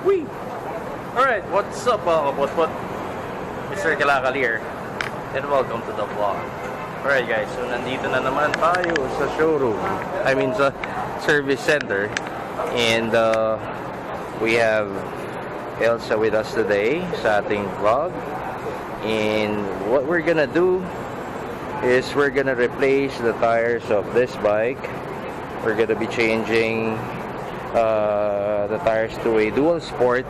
Whee! Alright, what's up mga kapotpot? Mr. Kalakal here, and welcome to the vlog. Alright guys, so nandito na naman tayo sa showroom. I mean sa service center. And we have Elsa with us today sa ating vlog. And what we're gonna do is we're gonna replace the tires of this bike. We're gonna be changing the tires to a dual sport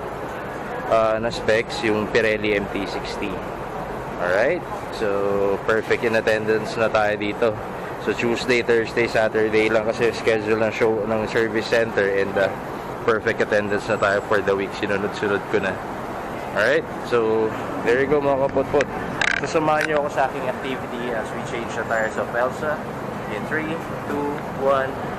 na specs, yung Pirelli MT60. Alright, so perfect in attendance na tayo dito. So Tuesday, Thursday, Saturday lang kasi schedule ng show ng service center, and perfect attendance na tayo for the week. Sinunod-sunod ko na. Alright, so there you go mga kapotpot. Sasamahan nyo ako sa aking activity as we change the tires of Elsa in 3, 2, 1.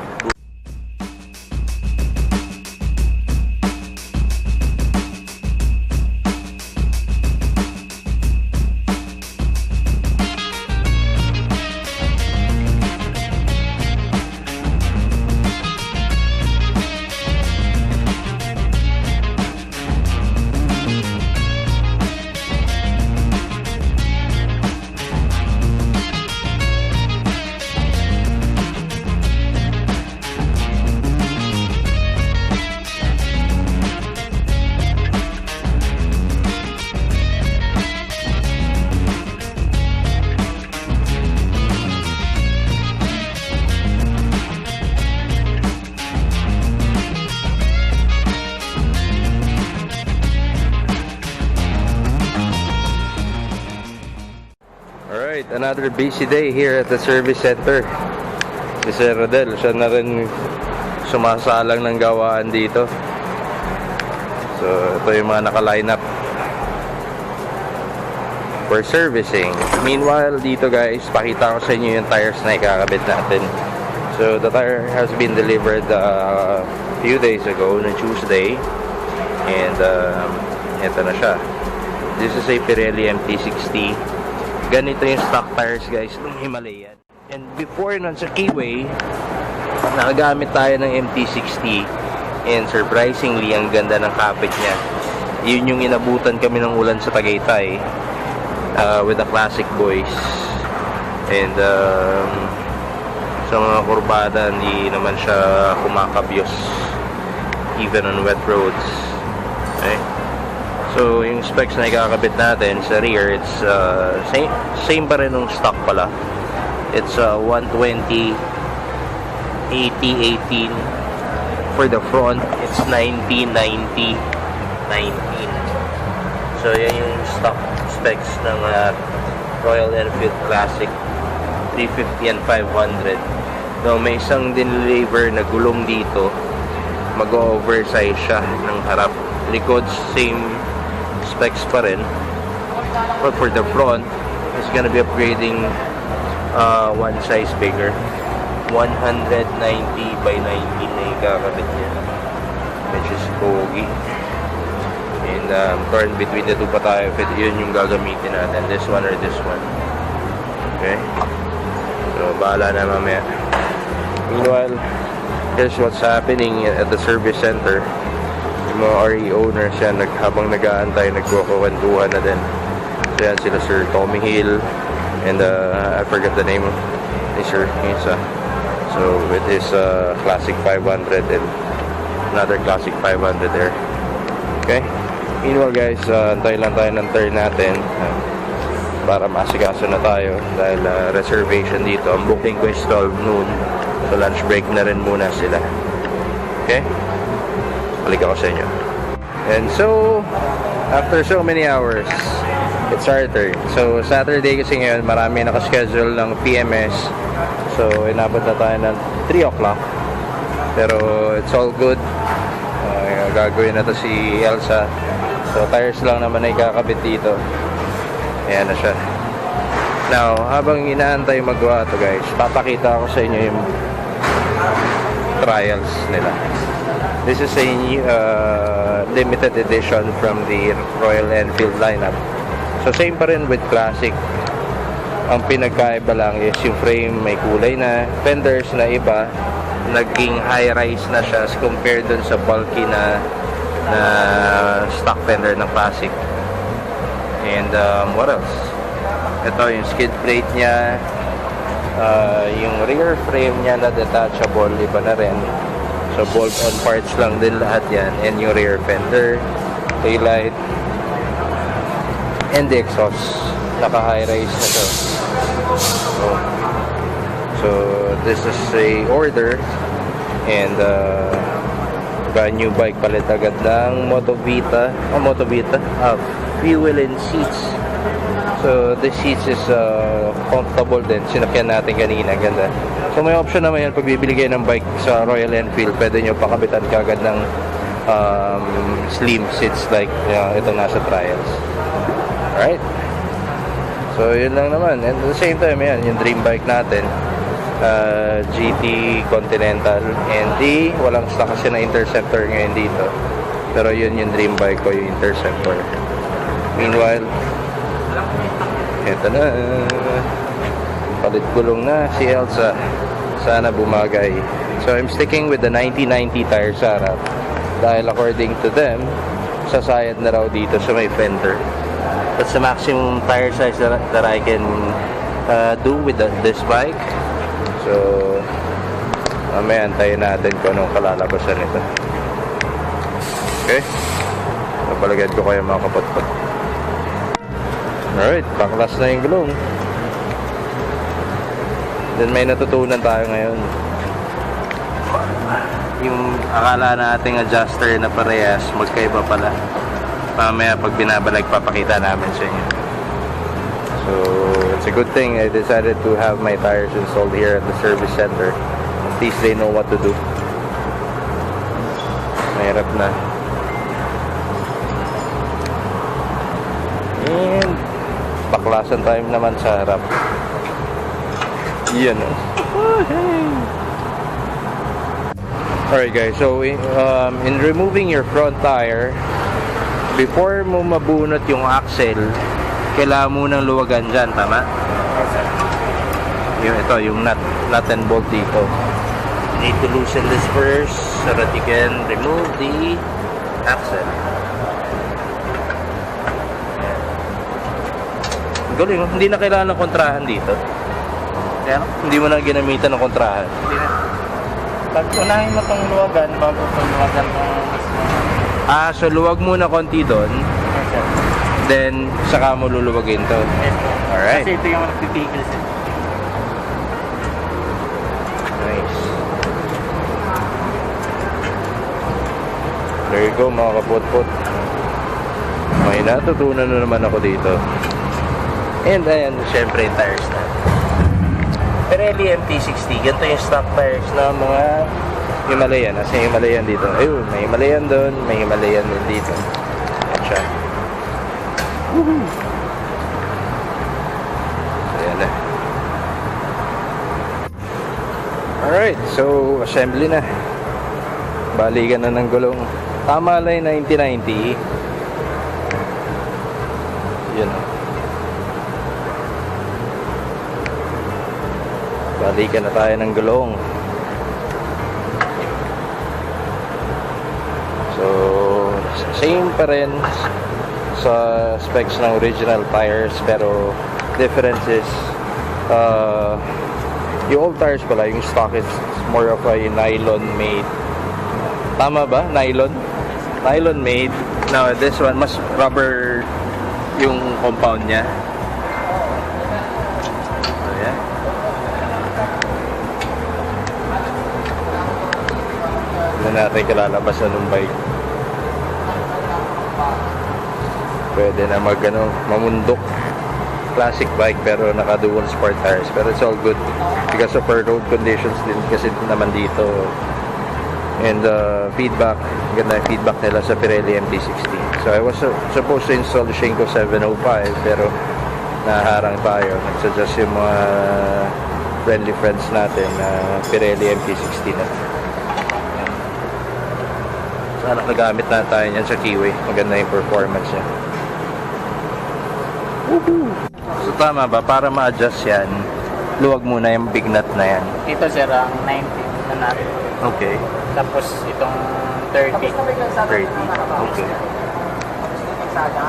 Alright, another busy day here at the service center. Si Sir Rodel, siya na rin sumasalang ng gawaan dito. So, ito yung mga naka-line up for servicing. Meanwhile, dito guys, pakita ko sa inyo yung tires na ikakabit natin. So, the tire has been delivered a few days ago, on Tuesday. And, ito na siya. This is a Pirelli MT60. Ganito yung stock tires guys ng Himalayan. And before nun sa Keyway, nakagamit tayo ng MT60, and surprisingly ang ganda ng kapit niya. Yun yung inabutan kami ng ulan sa Tagaytay with the classic boys. And sa mga kurbada hindi naman siya kumakabyos even on wet roads. Okay? So, yung specs na ikakabit natin sa rear, it's same pa rin ng stock pala. It's 120, 80, 18. For the front, it's 90, 90, 19. So, yan yung stock specs ng Royal Enfield Classic 350 and 500. Now, may isang dineliver na gulong dito. Mag-oversize siya ng harap. Likod, same specs pa rin, but for the front it's gonna be upgrading one size bigger, 190 by 19 na ikakabit niya, which is pogi. And torn between the two pa tayo if yun yung gagamitin natin, this one or this one. Okay, so bahala na mamaya. Meanwhile, here's what's happening at the service center. Yung mga RE owners yan, habang nag-aantay, nagkukwentuhan na din. So yan sila Sir Tommy Hill, and I forgot the name ni Sir Isa. So with his classic 500 and another classic 500 there. Okay, meanwhile guys, antay lang tayo ng turn natin para masikaso na tayo dahil reservation dito. Ang booking ko is 12 noon, so lunch break na rin muna sila. Okay, balik ako sa inyo. And so, after so many hours, it's our turn. So, Saturday kasi ngayon, marami nakaschedule ng PMS. So, inabot na tayo ng 3 o'clock. Pero, it's all good. Gagawin na to si Elsa. So, tires lang naman ay kakabit dito. Ayan na siya. Now, habang inaantay magawa to guys, papakita ko sa inyo yung trials nila. This is a limited edition from the Royal Enfield lineup. So same pa rin with classic. Ang pinagkaiba lang is yung frame may kulay na, fenders na iba, naging high rise na siya as compared dun sa bulky na na stock fender ng Classic. And what else? Ito yung skid plate niya, yung rear frame niya na detachable, iba na rin. So bolt-on parts lang din lahat yan. And yung rear fender, taillight, and the exhaust. Naka-high rise na to. So this is a order, and brand new bike, palit agad ng Motovita, fuel and seats. So the seats is comfortable din, sinakyan natin kanina, ganda. So may option naman yan pag bibili kayo ng bike sa Royal Enfield, pwede nyo pakabitan kagad ng slim seats like ito nasa trials. Alright, so yun lang naman. And at the same time, yan yung dream bike natin, GT Continental ND. Walang stock kasi na Interceptor ngayon dito, pero yun yung dream bike ko, yung Interceptor. Meanwhile, eto na, palit gulong na si Elsa, sana bumagay. So I'm sticking with the 90/90 tire sa harap dahil according to them, sasayad na raw dito sa may fender. That's the maximum tire size that I can do with this bike. So mamaya antayin natin kung anong kalalabasan nito. Okay, napalagad ko kayo mga kapotpot. Alright, baklas na yung gulong. Then may natutunan tayo ngayon. Yung akala nating adjuster na parehas, magkaiba pala. Mamaya pag binabalag, papakita namin sa inyo. So it's a good thing I decided to have my tires installed here at the service center. At least they know what to do. Mahirap na. And baklasan time naman sa harap. Yan. Alright guys, so in removing your front tire, before mo mabunot yung axle, kailangan mo nang luwagan dyan, tama? Ito, yung nut and bolt dito. You need to loosen this first so that you can remove the axle. Galing, hindi na kailangan ng kontrahan dito. Kaya hindi mo na ginamitan ng kontrahan. Hindi na. Pag unahin mo itong luwagan, bago itong luwagan itong... So luwag muna konti doon. Yes, sir. Then, saka mo luluwagin to. Yes, sir. Alright. Kasi ito yung nagpipigil, sir. Nice. There you go mga kapotpot. May natutunan na naman ako dito. And ayan, syempre yung tires na Pirelli MT60. Ganito yung stock tires na mga Himalayan. Nasa Himalayan dito. Ayun, may Himalayan doon, may Himalayan din dito. At siya. Woohoo! Ayan na. Alright, so assembly na. Balikan na ng gulong. Tama lang 90/90. Yun. Balikan na tayo ng gulong. So same pa rin sa specs ng original tires, pero difference is yung old tires pala, yung stock is more of a nylon made. Tama ba? Nylon made. Now this one mas rubber yung compound niya. So yeah. Hindi natin kalalabasan ng bike. Pwede na mamundok. Classic bike pero naka dual sport tires, pero it's all good because of our road conditions din kasi naman dito. And feedback, ganda yung feedback nila sa Pirelli MT60. So I was supposed to install the Shinko 705 pero naharang tayo. Nagsuggest yung mga friendly friends natin na Pirelli MT60 na. Sana nagamit na tayo niyan sa keyway. Maganda yung performance niya. Woohoo! So tama ba? Para ma-adjust yan, luwag muna yung big nut na yan. Ito, sir, ang 90 na natin. Okay. Tapos itong 30. 30. Okay.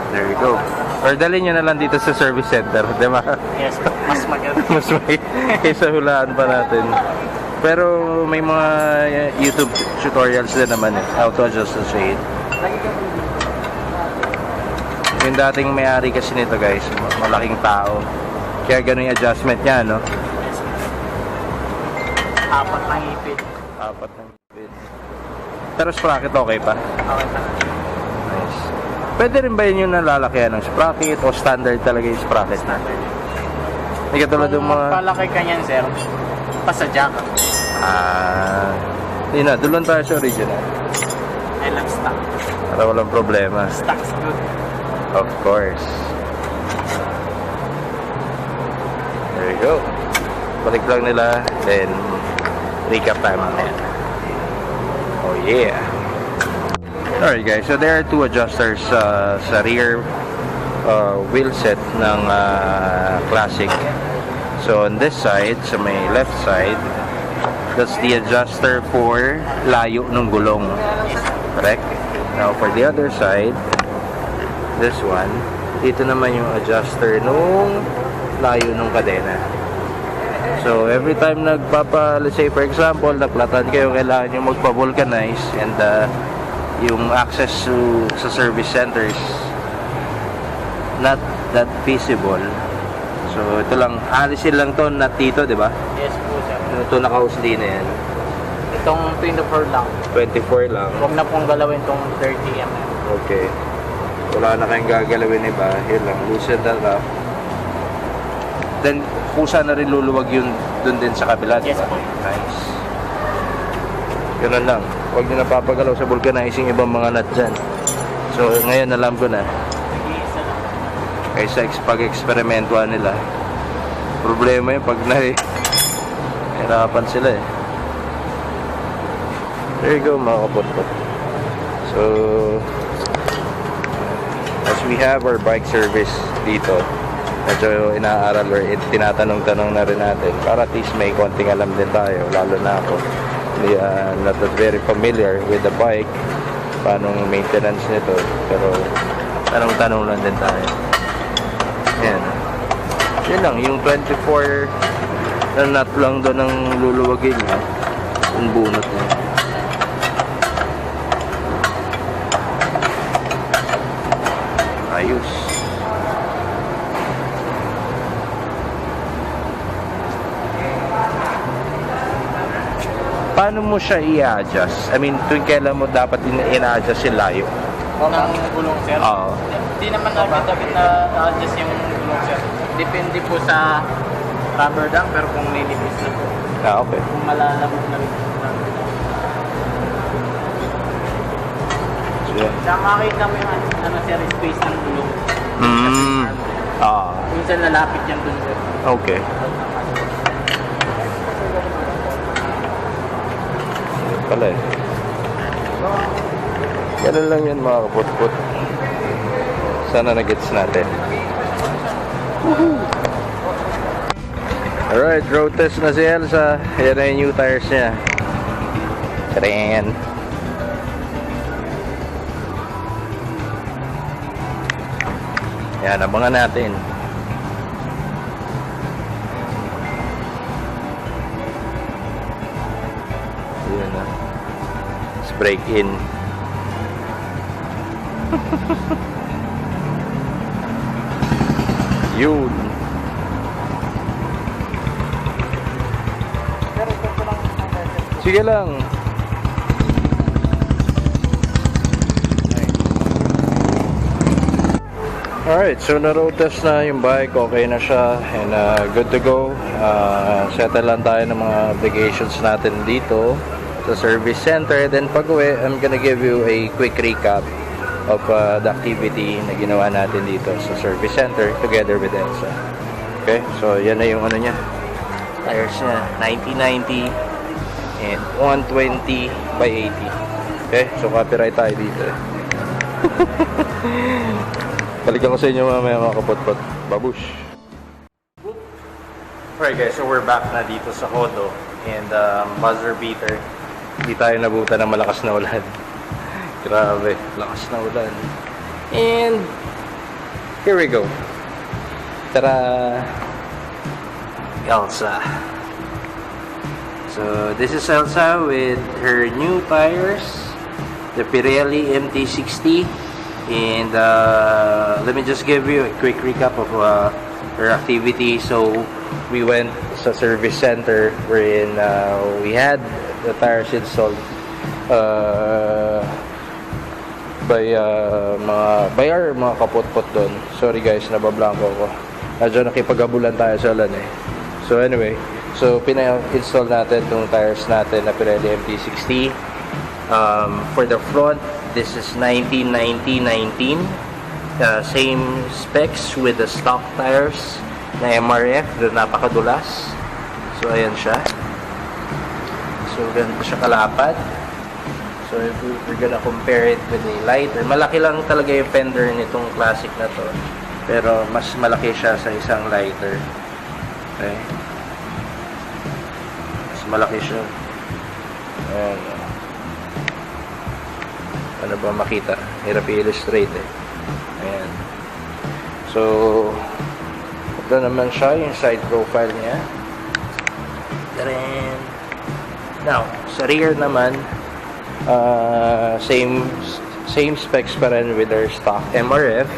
There you go. Or dalhin nyo na lang dito sa service center, di ba? Yes, mas maganda. Mas may kaysa hulaan pa natin. Pero may mga YouTube tutorials din naman eh. How to adjust the shade. Yung dating may-ari kasi nito guys, malaking tao. Kaya ganun yung adjustment niya, no? Apat ng ipid. Apat ng ipid. Pero sprocket okay pa? Okay pa. Nice. Pwede rin ba yun yung nalalakyan ng sprocket o standard talaga yung sprocket? Standard. Hindi katulad ng Kung mga... magpalaki ka niyan, sir, pasadya ka. Hindi na, doon tayo sa original. I love stock. Para walang problema. Stock's good. Of course. There you go. Balik lang nila, then recap tayo mamaya. Oh yeah. Alright guys, so there are two adjusters sa rear wheel set ng Classic. So on this side, sa may left side, that's the adjuster for layo ng gulong. Correct? Now for the other side, this one, dito naman yung adjuster nung layo ng kadena. So every time let's say for example, naplatan kayo, kailangan nyo magpa-vulcanize and yung access sa service centers not that feasible. So ito lang, alisin lang to, not dito, di ba? Yes po, sir. Ito naka-husli na yan. Itong 24 lang. 24 lang. Huwag na pong galawin itong 30 mm. Okay. Wala na kayong gagalawin iba. Here lang, loosen that up. Then, pusa na rin luluwag yun dun din sa kabila, Yes diba? po. Nice. Ganun lang. Huwag nyo napapagalaw sa vulcanizing ibang mga nut dyan. So, ngayon alam ko na. Nag-iisa lang. Kaysa pag-eksperimentuhan nila. Problema yun pag hirapan sila eh. There you go mga kapotpot. So, as we have our bike service dito, medyo inaaral or tinatanong-tanong na rin natin para at least may konting alam din tayo, lalo na ako not that very familiar with the bike, paano maintenance nito, pero tanong-tanong lang din tayo. Yan. Yun lang, yung 24 na nut lang doon ang luluwagin niya, yung bunot niya. Ayos. Paano mo siya i-adjust? I mean, tuwing kailan mo dapat i-adjust yung layo? Ng gulong, sir? Oo. Hindi naman agad-agad na adjust yung gulong, sir. Depende po sa rubber dam, pero kung nilipis na po. Okay. Kung malalamog na rin po. So, yeah. Saka makita mo yung sir, space ng gulong. Minsan lalapit yan dun, sir. Okay. Pala eh. Ganun lang yan mga kaputput. Sana na-gets natin. Alright, road test na si Elsa. Ayan na yung new tires niya. Tren. Yan, abangan natin. Yun na. Let's break in. Yun. Sige lang. Alright, so na-road test na yung bike, okay na siya and good to go. Settle lang tayo ng mga obligations natin dito sa service center. Then pag uwi, I'm gonna give you a quick recap of the activity na ginawa natin dito sa service center together with Elsa. Okay, so yan na yung ano niya, tires niya, 90/90 and 120 by 80. Okay, so copyright tayo dito. Balikan ko sa inyo mamaya mga kapotpot. Babush! Alright guys, so we're back na dito sa Kodo and buzzer beater. Hindi tayo nabutan ng malakas na ulan. Grabe, lakas na ulan. And here we go. Tara! Elsa. So this is Elsa with her new tires, the Pirelli MT60. And let me just give you a quick recap of her activity. So we went sa service center wherein we had the tires installed by our mga kapotpot doon. Sorry guys, nabablanko ko. Medyo nakipagabulan tayo sa ulan eh. So anyway, so pina-install natin itong tires natin na Pirelli MT60. For the front, this is 1990-19. Same specs with the stock tires na MRF, napakadulas. So ayan siya. So ganito siya kalapad. So if we're gonna compare it with a lighter, malaki lang talaga yung fender nitong classic na to, pero mas malaki siya sa isang lighter. Okay, mas malaki siya. Ayan. Ano ba makita? Hirap i-illustrate eh. Ayan. So ito naman siya, yung side profile niya. Then now, sa rear naman, same specs pa rin with our stock MRF.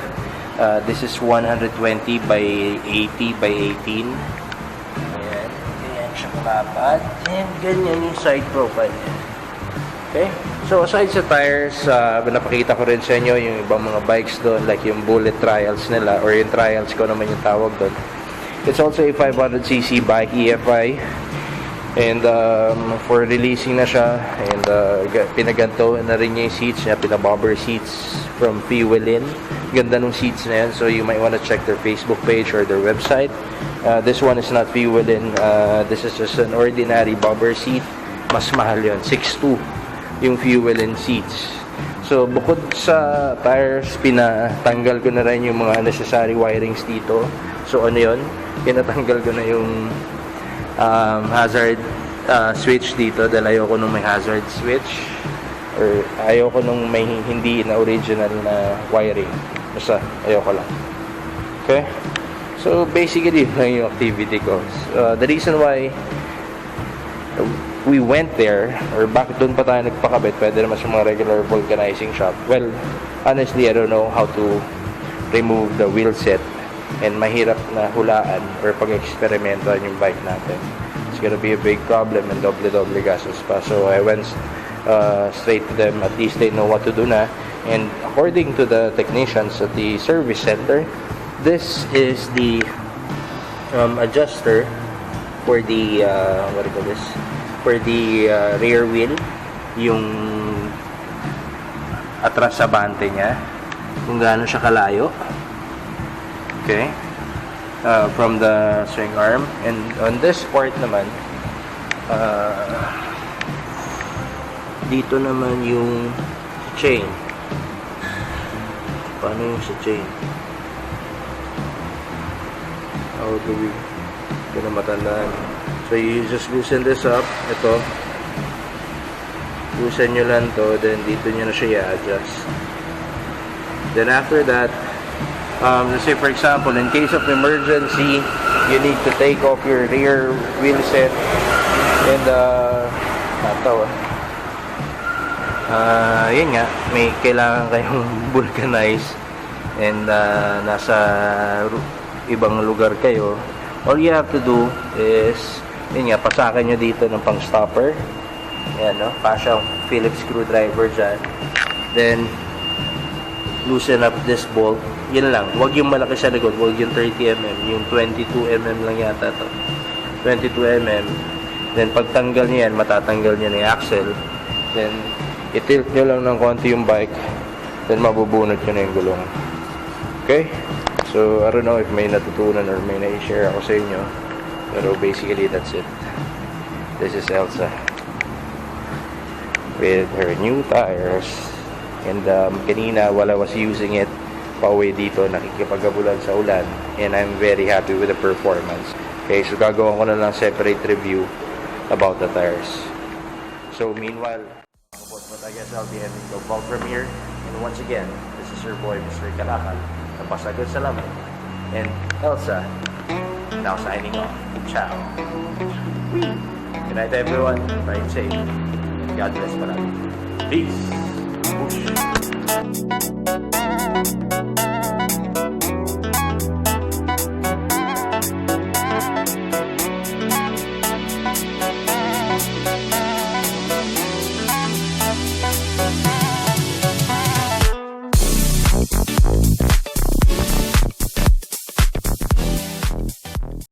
This is 120 by 80 by 18. Ayan. Ayan siya kalapad. And ganyan yung side profile niya. Okay? So aside sa tires, napakita ko rin sa inyo yung ibang mga bikes doon, like yung bullet trials nila, or yung trials ko naman yung tawag doon. It's also a 500cc bike, EFI. And for releasing na siya, and pinaganto na rin niya yung seats niya, pinabobber seats from Fuelin. Ganda nung seats na yan, so you might want to check their Facebook page or their website. This one is not Fuelin, this is just an ordinary bobber seat. Mas mahal yun, 6'2" yung Fuelin seats. So bukod sa tires, pinatanggal ko na rin yung mga necessary wirings dito. So ano yun, pinatanggal ko na yung hazard switch dito dahil ayoko nung may hazard switch, or ayoko nung may hindi na original na wiring. Basta ayoko lang. Okay, so basically yun lang yung activity ko. The reason why we went there, or bakit doon pa tayo nagpakabit, pwede naman sa mga regular vulcanizing shop. Well, honestly, I don't know how to remove the wheel set, and mahirap na hulaan or pag-eksperimentan yung bike natin. It's gonna be a big problem and doble gastos pa. So I went straight to them. At least they know what to do na. And according to the technicians at the service center, this is the adjuster for the what do you call this? For the rear wheel, yung atras sa bante niya, kung gaano siya kalayo. Okay, from the swing arm. And on this part naman, dito naman yung chain. Paano yung sa chain? How do we, hindi na matandaan. So you just loosen this up. Ito, loosen nyo lang to, then dito nyo na siya i-adjust. Then after that, let's say for example, in case of emergency, you need to take off your rear wheel set, and yun nga, may kailangan kayong vulcanize, and nasa ibang lugar kayo. All you have to do is, yun nga, pasakan nyo dito ng pang stopper. Ayan, no? Pasyang Phillips screwdriver dyan. Then loosen up this bolt. Yun lang, huwag yung malaki sa likod, huwag yung 30mm, yung 22mm lang yata to, 22mm. Then pagtanggal niya yan, matatanggal niya yung axle. Then i-tilt nyo lang ng konti yung bike, then mabubunot nyo na yung gulong. Okay, so I don't know if may natutunan or may na-share ako sa inyo, pero basically that's it. This is Elsa with her new tires. And kanina while I was using it pauwi dito, nakikipagabulan sa ulan, and I'm very happy with the performance. Okay, so gagawa ko na lang separate review about the tires. So meanwhile, But I guess I'll be ending the vlog from here. And once again, this is your boy, Mr. Kalakal. Napasagod salamat. And Elsa, now signing off. Ciao. Good night, everyone. Ride safe. God bless palagi. Peace. Whoosh.